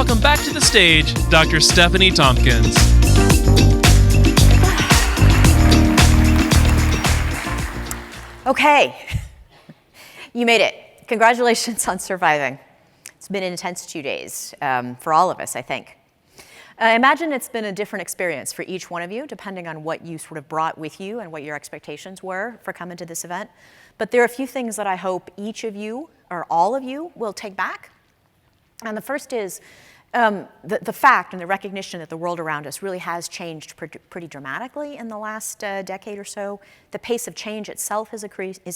welcome back to the stage Dr. Stephanie Tompkins. Okay, you made it. Congratulations on surviving. It's been an intense 2 days for all of us, I think. I imagine it's been a different experience for each one of you, depending on what you sort of brought with you and what your expectations were for coming to this event. But there are a few things that I hope each of you, or all of you, will take back. And the first is the fact and the recognition that the world around us really has changed pretty dramatically in the last decade or so. The pace of change itself is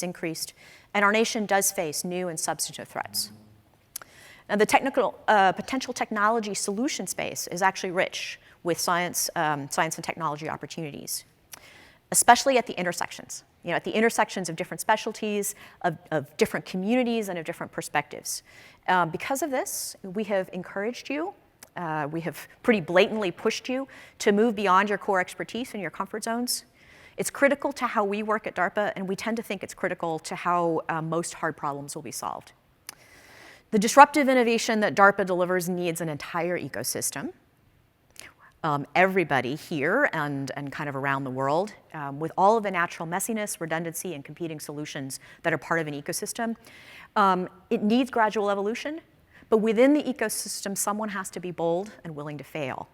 increased, and our nation does face new and substantive threats. And the potential technology solution space is actually rich with science and technology opportunities, especially at the intersections. At the intersections of different specialties, of different communities, and of different perspectives. Because of this, we have encouraged you, we have pretty blatantly pushed you to move beyond your core expertise and your comfort zones. It's critical to how we work at DARPA, and we tend to think it's critical to how most hard problems will be solved. The disruptive innovation that DARPA delivers needs an entire ecosystem. Everybody here and kind of around the world, with all of the natural messiness, redundancy, and competing solutions that are part of an ecosystem. It needs gradual evolution, but within the ecosystem, someone has to be bold and willing to fail.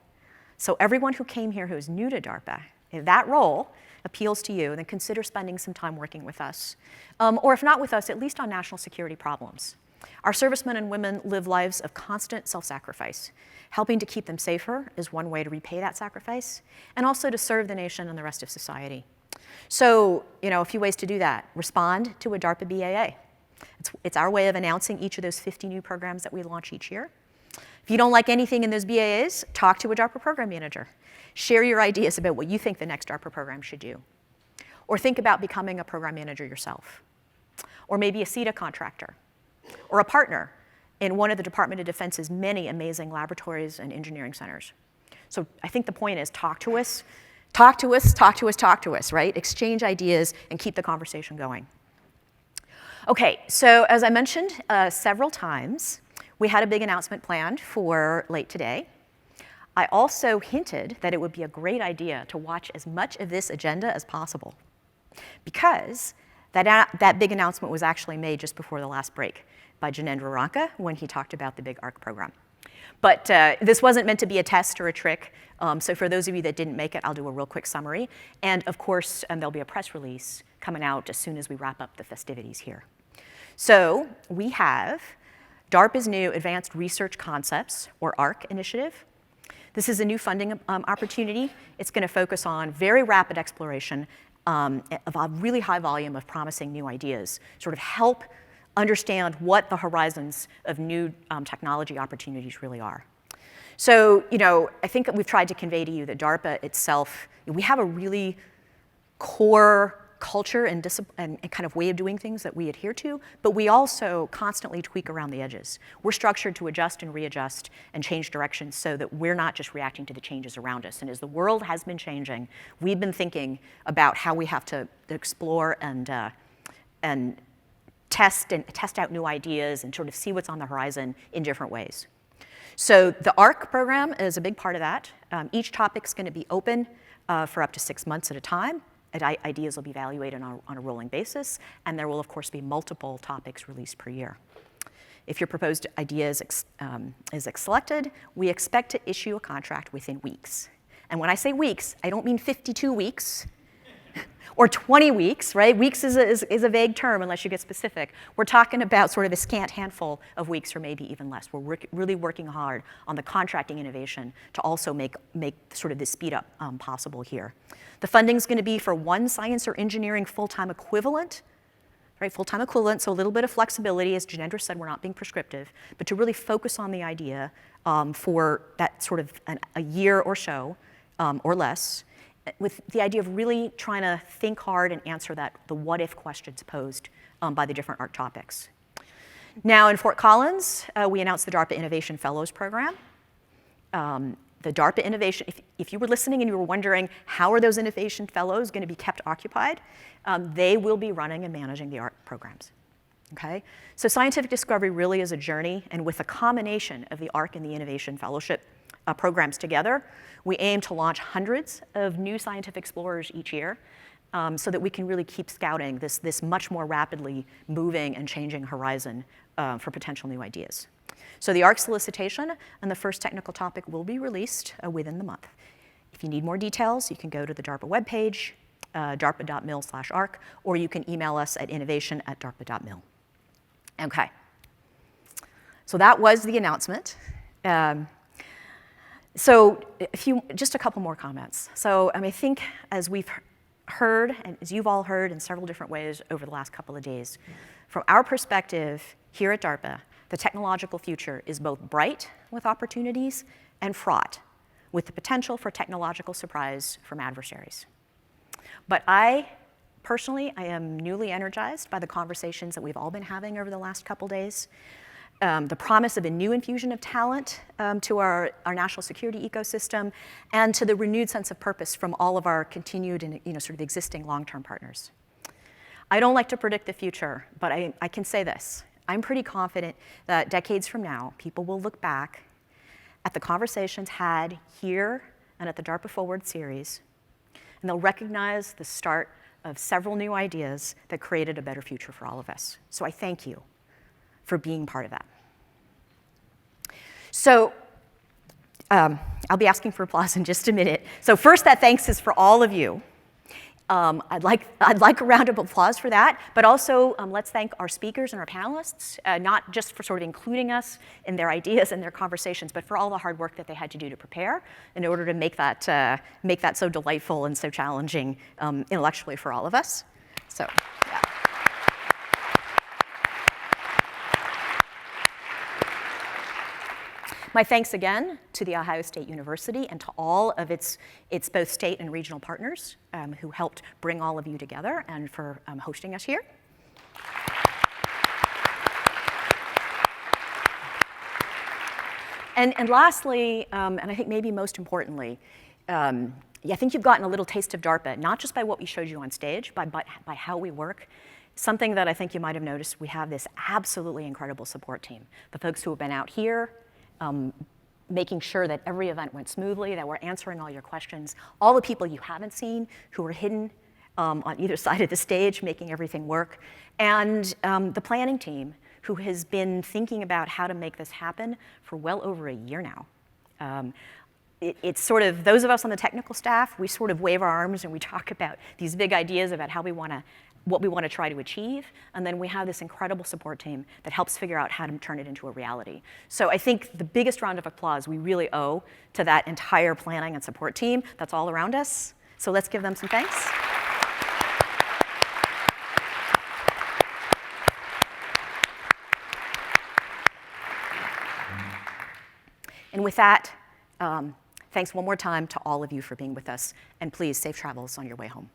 So everyone who came here who is new to DARPA, if that role appeals to you, then consider spending some time working with us. Or if not with us, at least on national security problems. Our servicemen and women live lives of constant self-sacrifice. Helping to keep them safer is one way to repay that sacrifice, and also to serve the nation and the rest of society. So, a few ways to do that. Respond to a DARPA BAA. It's our way of announcing each of those 50 new programs that we launch each year. If you don't like anything in those BAAs, talk to a DARPA program manager. Share your ideas about what you think the next DARPA program should do. Or think about becoming a program manager yourself. Or maybe a CETA contractor. Or a partner in one of the Department of Defense's many amazing laboratories and engineering centers. So I think the point is talk to us, right? Exchange ideas and keep the conversation going. Okay, so as I mentioned several times, we had a big announcement planned for late today. I also hinted that it would be a great idea to watch as much of this agenda as possible, because that big announcement was actually made just before the last break by Jinendra Ranka when he talked about the big ARC program. But this wasn't meant to be a test or a trick, so for those of you that didn't make it, I'll do a real quick summary. And of course, there'll be a press release coming out as soon as we wrap up the festivities here. So we have DARPA's new Advanced Research Concepts, or ARC initiative. This is a new funding opportunity. It's going to focus on very rapid exploration of a really high volume of promising new ideas, sort of help understand what the horizons of new technology opportunities really are. So, I think that we've tried to convey to you that DARPA itself, we have a really core culture and kind of way of doing things that we adhere to, but we also constantly tweak around the edges. We're structured to adjust and readjust and change directions so that we're not just reacting to the changes around us. And as the world has been changing, we've been thinking about how we have to explore and test out new ideas and sort of see what's on the horizon in different ways. So the ARC program is a big part of that. Each topic's going to be open for up to 6 months at a time. Ideas will be evaluated on a rolling basis, and there will, of course, be multiple topics released per year. If your proposed idea is selected, we expect to issue a contract within weeks. And when I say weeks, I don't mean 52 weeks or 20 weeks, right? Weeks is a vague term unless you get specific. We're talking about sort of a scant handful of weeks or maybe even less. We're really working hard on the contracting innovation to also make sort of this speed up possible here. The funding's going to be for one science or engineering full-time equivalent, right? Full-time equivalent, so a little bit of flexibility. As Jinendra said, we're not being prescriptive, but to really focus on the idea for that sort of a year or so or less, with the idea of really trying to think hard and answer the what-if questions posed by the different ARC topics. Now in Fort Collins, we announced the DARPA Innovation Fellows Program. The DARPA Innovation, if you were listening and you were wondering how are those Innovation Fellows going to be kept occupied, they will be running and managing the ARC programs. Okay? So scientific discovery really is a journey, and with a combination of the ARC and the Innovation Fellowship programs together, we aim to launch hundreds of new scientific explorers each year, so that we can really keep scouting this much more rapidly moving and changing horizon for potential new ideas. So the ARC solicitation and the first technical topic will be released within the month. If you need more details, you can go to the DARPA webpage, darpa.mil/ARC, or you can email us at innovation@darpa.mil. Okay. So that was the announcement. So just a couple more comments. So I think as we've heard, and as you've all heard in several different ways over the last couple of days, from our perspective here at DARPA, the technological future is both bright with opportunities and fraught with the potential for technological surprise from adversaries. But personally, I am newly energized by the conversations that we've all been having over the last couple days. The promise of a new infusion of talent to our national security ecosystem, and to the renewed sense of purpose from all of our continued and sort of existing long-term partners. I don't like to predict the future, but I can say this. I'm pretty confident that decades from now, people will look back at the conversations had here and at the DARPA Forward series, and they'll recognize the start of several new ideas that created a better future for all of us. So I thank you for being part of that. So I'll be asking for applause in just a minute. So first, that thanks is for all of you. I'd like a round of applause for that, but also let's thank our speakers and our panelists, not just for sort of including us in their ideas and their conversations, but for all the hard work that they had to do to prepare in order to make that so delightful and so challenging intellectually for all of us. So, yeah. My thanks again to The Ohio State University and to all of its both state and regional partners who helped bring all of you together, and for hosting us here. And lastly, and I think maybe most importantly, I think you've gotten a little taste of DARPA, not just by what we showed you on stage, but by how we work. Something that I think you might have noticed, we have this absolutely incredible support team. The folks who have been out here, making sure that every event went smoothly, that we're answering all your questions, all the people you haven't seen who are hidden on either side of the stage, making everything work, and the planning team who has been thinking about how to make this happen for well over a year now. It's sort of, those of us on the technical staff, we sort of wave our arms and we talk about these big ideas about how what we want to try to achieve, and then we have this incredible support team that helps figure out how to turn it into a reality. So I think the biggest round of applause we really owe to that entire planning and support team that's all around us. So let's give them some thanks. And with that, thanks one more time to all of you for being with us, and please, safe travels on your way home.